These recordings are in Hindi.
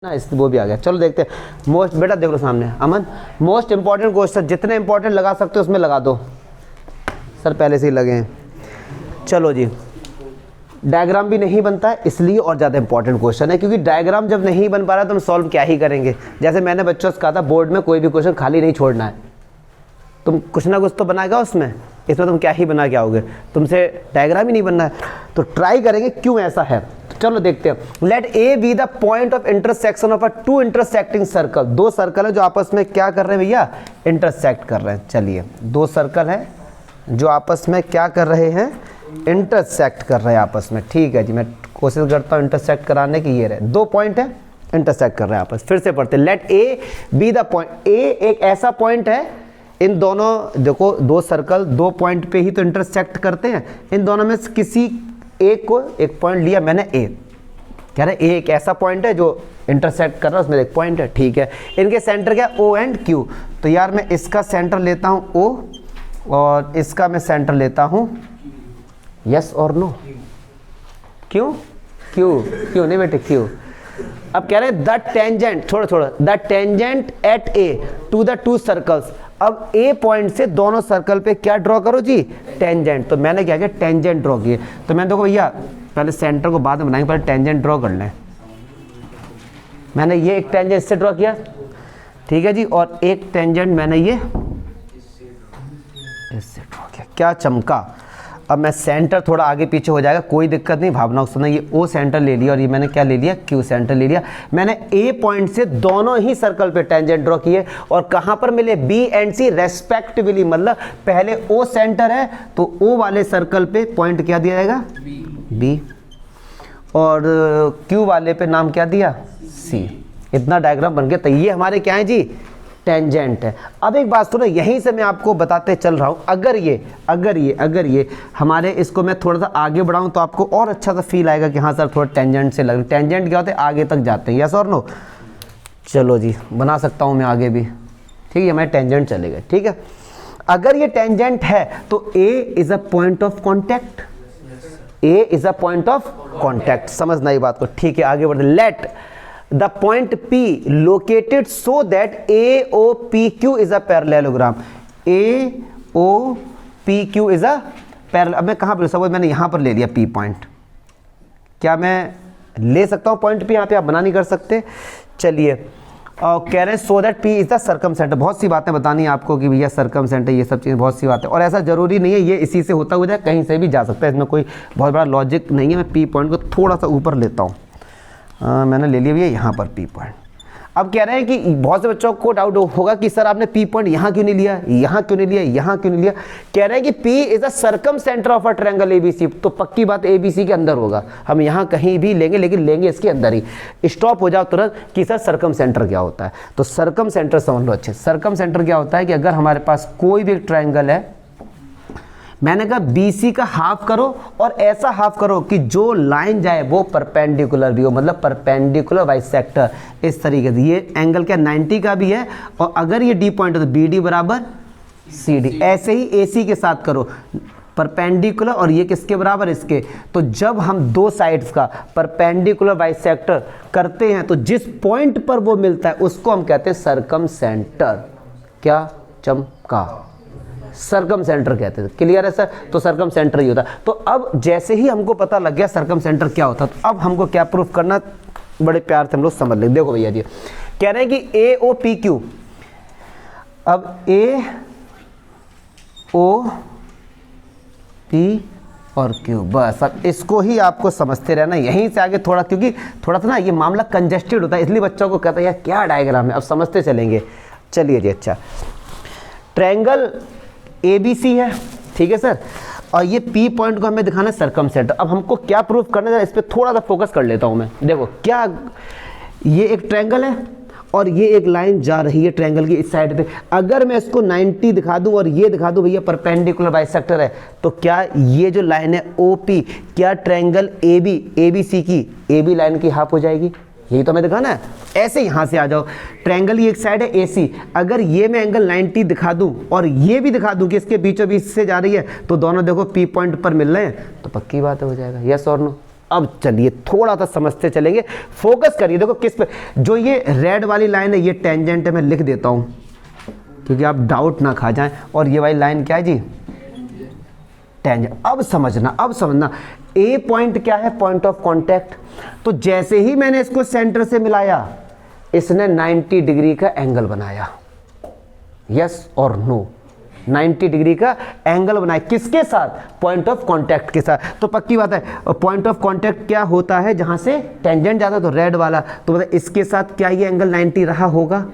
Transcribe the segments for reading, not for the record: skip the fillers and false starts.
ना इस वो भी आ गया। चलो देखते हैं मोस्ट, बेटा देख लो सामने अमन, मोस्ट इंपॉर्टेंट क्वेश्चन जितने इंपॉर्टेंट लगा सकते हो उसमें लगा दो। सर पहले से ही लगे हैं। चलो जी, डायग्राम भी नहीं बनता है इसलिए और ज़्यादा इंपॉर्टेंट क्वेश्चन है, क्योंकि डायग्राम जब नहीं बन पा रहा तो हम सॉल्व क्या ही करेंगे। जैसे मैंने बच्चों से कहा था बोर्ड में कोई भी क्वेश्चन खाली नहीं छोड़ना है, तुम कुछ ना कुछ तो बनाएगा उसमें, इसमें तुम क्या ही बना के आओगे, तुमसे डायग्राम ही नहीं बनना है। तो ट्राई करेंगे क्यों ऐसा है। तो चलो देखते हैं। Let A B the point of intersection of a two intersecting circle. दो सर्कल है जो आपस में क्या कर रहे हैं भैया, इंटरसेक्ट कर रहे हैं। चलिए दो सर्कल है जो आपस में क्या कर रहे हैं, इंटरसेक्ट कर रहे हैं आपस में। ठीक है जी, मैं कोशिश करता हूँ इंटरसेक्ट कराने की। ये रहे दो पॉइंट है इंटरसेक्ट कर रहे हैं आपस। फिर से पढ़ते हैं। Let A B the point, A एक ऐसा पॉइंट है, इन दोनों देखो दो सर्कल दो पॉइंट पे ही तो इंटरसेक्ट करते हैं। इन दोनों में किसी एक को एक पॉइंट लिया मैंने ए, कह रहे ए एक ऐसा पॉइंट है जो इंटरसेक्ट कर रहा है, उसमें एक पॉइंट है। ठीक है, इनके सेंटर क्या ओ एंड क्यू। तो यार मैं इसका सेंटर लेता हूँ ओ और इसका मैं सेंटर लेता हूँ यस और नो। क्यों क्यों क्यों नहीं बेटे क्यों। अब कह रहे हैं द टेंजेंट, थोड़ा the tangent at A to the two circles. अब ए पॉइंट से दोनों सर्कल पे क्या ड्रॉ करो जी, टेंजेंट। तो मैंने क्या किया, टेंजेंट ड्रॉ किए। तो मैंने देखो भैया पहले सेंटर को बाद में बनाएंगे, पहले टेंजेंट ड्रॉ कर लें। मैंने ये एक टेंजेंट इससे ड्रॉ किया, ठीक है जी, और एक टेंजेंट मैंने ये इससे ड्रॉ किया। क्या चमका। अब मैं सेंटर थोड़ा आगे पीछे हो जाएगा, कोई दिक्कत नहीं, भावना उस समय ये ओ सेंटर ले लिया और ये मैंने क्या ले लिया, क्यू सेंटर ले लिया। मैंने ए पॉइंट से दोनों ही सर्कल पे टेंजेंट ड्रॉ किए और कहां पर मिले, बी एंड सी रेस्पेक्टिवली। मतलब पहले ओ सेंटर है तो ओ वाले सर्कल पे पॉइंट क्या दिया जाएगा, बी, और क्यू वाले पे नाम क्या दिया, सी। इतना डायग्राम बन गया। तो ये हमारे क्या है जी, टेंजेंट है। अब एक बात सुनो, यहीं से मैं आपको बताते चल रहा हूं, अगर ये हमारे, इसको मैं थोड़ा सा आगे बढ़ाऊं तो आपको और अच्छा सा फील आएगा कि हाँ सर थोड़ा टेंजेंट से लग। टेंजेंट क्या होते हैं, आगे तक जाते हैं, यस और नो। चलो जी बना सकता हूं मैं आगे भी, ठीक है, मैं टेंजेंट चले गए। ठीक है, अगर ये टेंजेंट है तो A is a point of contact, A is a point of contact. समझना ये बात को, ठीक है आगे बढ़ते। Let the point P located so that AOPQ is a parallelogram, AOPQ is a parallel। अब मैं कहाँ पर, सपोज मैंने यहाँ पर ले लिया P पॉइंट, क्या मैं ले सकता हूँ पॉइंट P यहाँ पे, आप बना नहीं कर सकते। चलिए कह रहे हैं so that P is the circum centre. बहुत सी बातें बतानी है आपको कि भैया सर्कम सेंटर, ये सब चीज़ें बहुत सी बातें, और ऐसा जरूरी नहीं है ये इसी से होता हुआ जाए, कहीं से भी जा सकता है, इसमें कोई बहुत बड़ा लॉजिक नहीं है। मैं P पॉइंट को थोड़ा सा ऊपर लेता हूँ, मैंने ले लिया भैया यहाँ पर P पॉइंट। अब कह रहे हैं कि बहुत से बच्चों को डाउट होगा कि सर आपने P पॉइंट यहाँ क्यों नहीं लिया, यहाँ क्यों नहीं लिया, यहाँ क्यों नहीं लिया। कह रहे हैं कि P is the circum centre of a triangle ABC। तो पक्की बात ABC के अंदर होगा, हम यहाँ कहीं भी लेंगे लेकिन लेंगे इसके अंदर ही। स्टॉप हो जाओ तुरंत कि सर सर्कम सेंटर क्या होता है। तो सर्कम सेंटर समझ लो अच्छे। सर्कम सेंटर क्या होता है कि अगर हमारे पास कोई भी ट्रायंगल है, मैंने कहा BC का हाफ करो और ऐसा हाफ करो कि जो लाइन जाए वो परपेंडिकुलर भी हो, मतलब परपेंडिकुलर बाइसेक्टर। इस तरीके से ये एंगल क्या 90 का भी है, और अगर ये D पॉइंट है तो BD बराबर CD। ऐसे ही AC के साथ करो परपेंडिकुलर, और ये किसके बराबर, इसके। तो जब हम दो साइड्स का परपेंडिकुलर बाइसेक्टर करते हैं तो जिस पॉइंट पर वो मिलता है उसको हम कहते हैं सर्कम सेंटर। क्या चमका, सर्कम सेंटर कहते थे। क्लियर है सर। तो सर्कम सेंटर ही होता। तो अब जैसे ही हमको पता लग गया सर्कम सेंटर क्या होता, तो अब हमको क्या प्रूफ करना, बड़े प्यार से हम लोग समझ लेंगे। देखो भैया जी कह रहे हैं कि AOPQ, अब AOP और Q, बस अब इसको ही आपको समझते रहना यहीं से आगे थोड़ा, क्योंकि थोड़ा सा ना ये मामला कंजेस्टेड होता है, इसलिए बच्चों को कहता है यार क्या डायग्राम है, अब समझते चलेंगे। चलिए जी, अच्छा ट्रायंगल ABC है, ठीक है सर, और ये P पॉइंट को हमें दिखाना है सर्कम सेंटर। अब हमको क्या प्रूफ करना है, इस पर थोड़ा सा फोकस कर लेता हूँ मैं। देखो क्या, ये एक ट्रायंगल है और ये एक लाइन जा रही है ट्रायंगल की इस साइड पे। अगर मैं इसको 90 दिखा दूं और ये दिखा दूं भैया परपेंडिकुलर बाइसेक्टर है, तो क्या ये जो लाइन है OP, क्या ट्रायंगल ABC की AB लाइन की हाफ हो जाएगी, यही तो हमें दिखाना है। ऐसे यहां से आ जाओ, ट्रायंगल ही एक साइड है AC, अगर ये मैं एंगल 90 दिखा दूं और ये भी दिखा दूं कि इसके बीचों बीच से जा रही है, तो दोनों देखो P पॉइंट पर मिल रहे हैं, तो पक्की बात हो जाएगा, यस और नो। अब चलिए थोड़ा सा समझते चलेंगे, फोकस करिए। देखो किस पे, जो ये रेड वाली लाइन है ये टेंजेंट है, मैं लिख देता हूँ क्योंकि आप डाउट ना खा जाएं। और ये वाली लाइन क्या है जी, टेंजेंट। अब समझना ए पॉइंट क्या है, पॉइंट ऑफ कांटेक्ट। तो जैसे ही मैंने इसको सेंटर से मिलाया, इसने 90 डिग्री का एंगल बनाया, यस और नो, 90 डिग्री का एंगल बनाया किसके साथ, पॉइंट ऑफ कांटेक्ट के साथ। तो पक्की बात है, पॉइंट ऑफ कांटेक्ट क्या होता है, जहां से टेंजेंट जाता है, तो रेड वाला। तो मतलब इसके साथ क्या ये एंगल 90 रहा होगा।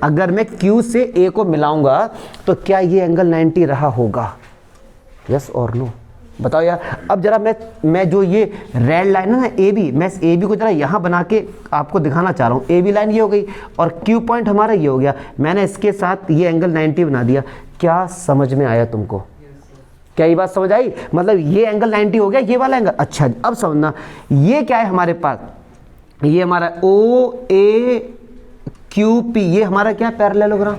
अगर मैं Q से A को मिलाऊंगा तो क्या ये एंगल 90 रहा होगा, यस और नो, बताओ यार। अब जरा मैं जो ये रेड लाइन है ना AB, मैं इस AB को जरा यहाँ बना के आपको दिखाना चाह रहा हूँ। AB लाइन ये हो गई और Q पॉइंट हमारा ये हो गया, मैंने इसके साथ ये एंगल 90 बना दिया। क्या समझ में आया तुमको, क्या ये बात समझ आई? मतलब ये एंगल 90 हो गया, ये वाला एंगल। अच्छा अब समझना, ये क्या है हमारे पास, ये हमारा OAQP, ये हमारा क्या है, पैरेललोग्राम।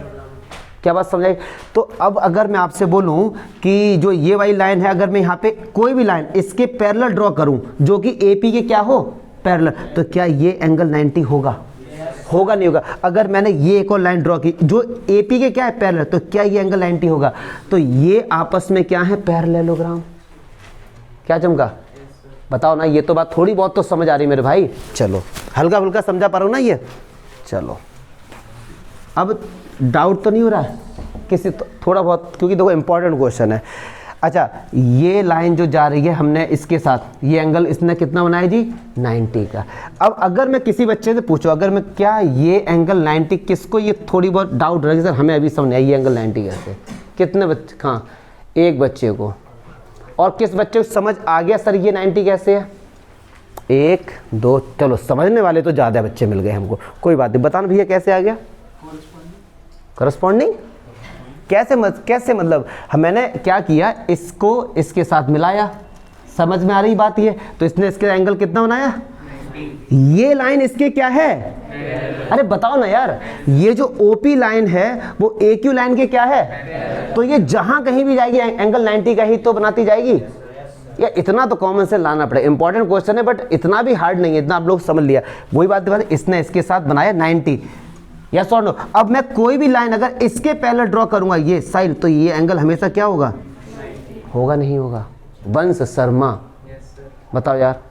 क्या बात समझ आई? तो अब अगर मैं आपसे बोलूं कि जो ये वाली लाइन है, अगर मैं यहाँ पे कोई भी लाइन इसके पैरेलल ड्रॉ करूं जो कि AP के क्या हो, पैरेलल, तो क्या ये एंगल 90 होगा, होगा नहीं होगा? अगर मैंने ये एक और लाइन ड्रॉ की जो AP के क्या है, पैरेलल, तो क्या ये एंगल 90 होगा? तो ये आपस में क्या है, पैरेललोग्राम। क्या चमका, बताओ ना, ये तो बात थोड़ी बहुत तो समझ आ रही मेरे भाई। चलो हल्का फुल्का समझा पा रहा हूँ ना ये। चलो अब डाउट तो नहीं हो रहा है किसी, तो थोड़ा बहुत, क्योंकि देखो इंपॉर्टेंट क्वेश्चन है। अच्छा ये लाइन जो जा रही है हमने इसके साथ, ये एंगल इसने कितना बनाया जी, 90 का। अब अगर मैं किसी बच्चे से पूछूं, अगर मैं क्या ये एंगल 90, किसको ये थोड़ी बहुत डाउट रहे सर हमें अभी समझ आया ये एंगल 90 कैसे, कितने बच्चे, हाँ एक बच्चे को, और किस बच्चे को समझ आ गया सर ये 90 कैसे है, 1 2, चलो समझने वाले तो ज़्यादा बच्चे मिल गए हमको, कोई बात नहीं। बताना भैया कैसे आ गया, करस्पॉन्डिंग कैसे मतलब मैंने क्या किया, इसको इसके साथ मिलाया, समझ में आ रही बात ये। तो इसने इसके एंगल कितना बनाया, ये लाइन इसके क्या है, अरे बताओ ना यार, ये जो OP लाइन है वो AQ लाइन के क्या है, तो ये जहां कहीं भी जाएगी एंगल 90 का ही तो बनाती जाएगी। या इतना तो कॉमन सेंस लाना पड़ेगा, इंपॉर्टेंट क्वेश्चन है बट इतना भी हार्ड नहीं है, इतना आप लोग समझ लिया। वही बात इसने इसके साथ बनाया 90, यस और नो। अब मैं कोई भी लाइन अगर इसके पैरेलल ड्रॉ करूंगा ये साइड, तो ये एंगल हमेशा क्या होगा, होगा नहीं होगा, वंश शर्मा, बताओ यार,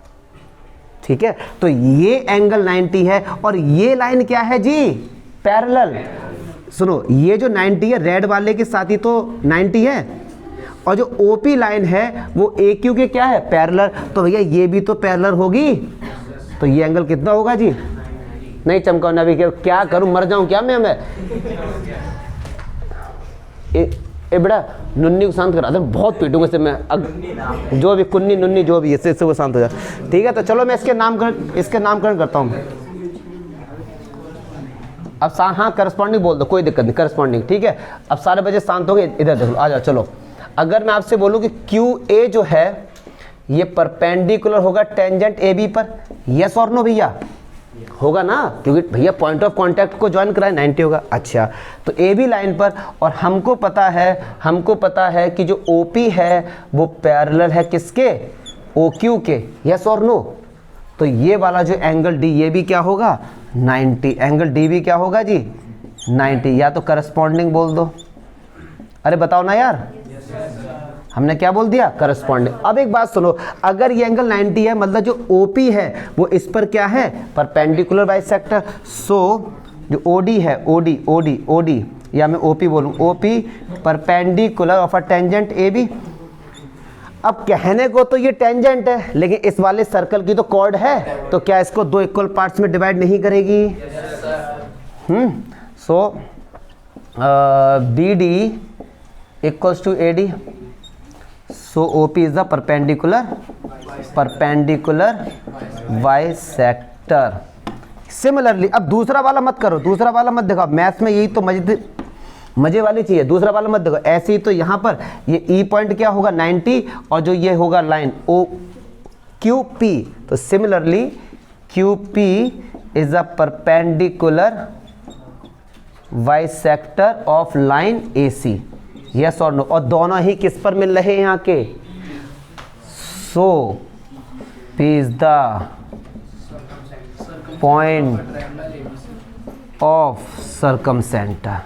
ठीक है। तो ये एंगल 90 है और ये लाइन क्या है जी, पैरेलल। सुनो ये जो 90 है रेड वाले के साथ ही तो 90 है, और जो OP लाइन है वो AQ के क्या है, पैरेलल। तो भैया ये भी तो पैरेलल होगी, तो ये एंगल कितना होगा जी, नहीं चमका ना भी, क्या करूं, मर जाऊं क्या मैं ए बेटा नुन्नी को शांत करा दे, बहुत पीटूंगा इससे मैं, जो भी कुन्नी नुन्नी जो भी इससे वो शांत हो जाए, ठीक है। तो चलो मैं इसके नामकरण करता हूं। अब हाँ करस्पॉन्डिंग बोल दो, कोई दिक्कत नहीं, करस्पॉन्डिंग, ठीक है। अब सारे बच्चे शांत हो गए, इधर देखो आ जाओ। चलो अगर मैं आपसे बोलूं कि QA जो है ये परपेंडिकुलर होगा टेंजेंट AB पर, यस और नो भैया, होगा ना, क्योंकि भैया पॉइंट ऑफ कांटेक्ट को ज्वाइन कराए 90 होगा। अच्छा तो AB लाइन पर, और हमको पता है कि जो OP है वो पैरेलल है किसके, OQ के, यस और नो। तो ये वाला जो एंगल D ये भी क्या होगा 90, एंगल D भी क्या होगा जी 90, या तो करस्पॉन्डिंग बोल दो। अरे बताओ ना यार, हमने क्या बोल दिया, करस्पॉन्डिंग। अब एक बात सुनो, अगर ये एंगल 90 है मतलब जो OP है वो इस पर क्या है, परपेंडिकुलर बाइसेक्टर। सो जो OD है, OD या मैं OP बोलूं, OP perpendicular of a tangent AB। अब कहने को तो ये टेंजेंट है, लेकिन इस वाले सर्कल की तो कॉर्ड है, तो क्या इसको 2 इक्वल पार्ट्स में डिवाइड नहीं करेगी। सो BD equals to AD, so OP is the perpendicular bisector। Similarly अब दूसरा वाला मत करो, दूसरा वाला मत देखो, मैथ्स में यही तो मजे वाली चीज़ है, दूसरा वाला मत देखो। ऐसे ही तो यहाँ पर ये E पॉइंट क्या होगा 90, और जो ये होगा लाइन QP, तो similarly QP is a perpendicular bisector of line AC, yes और नो। और दोनों ही किस पर मिल रहे हैं यहाँ के, सो P is the point of circumcenter.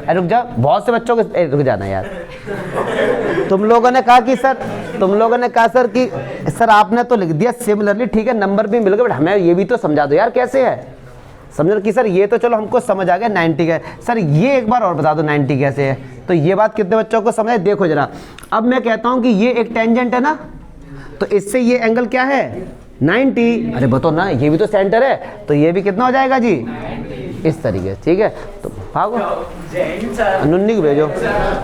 रुक जा, बहुत से बच्चों के रुक जाना यार। तुम लोगों ने कहा सर कि सर आपने तो लिख दिया सिमिलरली, ठीक है नंबर भी मिल गए, बट हमें ये भी तो समझा दो यार कैसे है। समझ कि सर ये तो चलो हमको समझ आ गया 90 का, सर ये एक बार और बता दो 90 कैसे है। तो ये बात कितने बच्चों को समझ है, देखो जरा। अब मैं कहता हूं कि ये एक टेंजेंट है ना, तो इससे ये एंगल क्या है 90। अरे बताओ ना, ये भी तो सेंटर है, तो ये भी कितना हो जाएगा जी इस तरीके से, ठीक है। तो भागो नुन्नी को भेजो।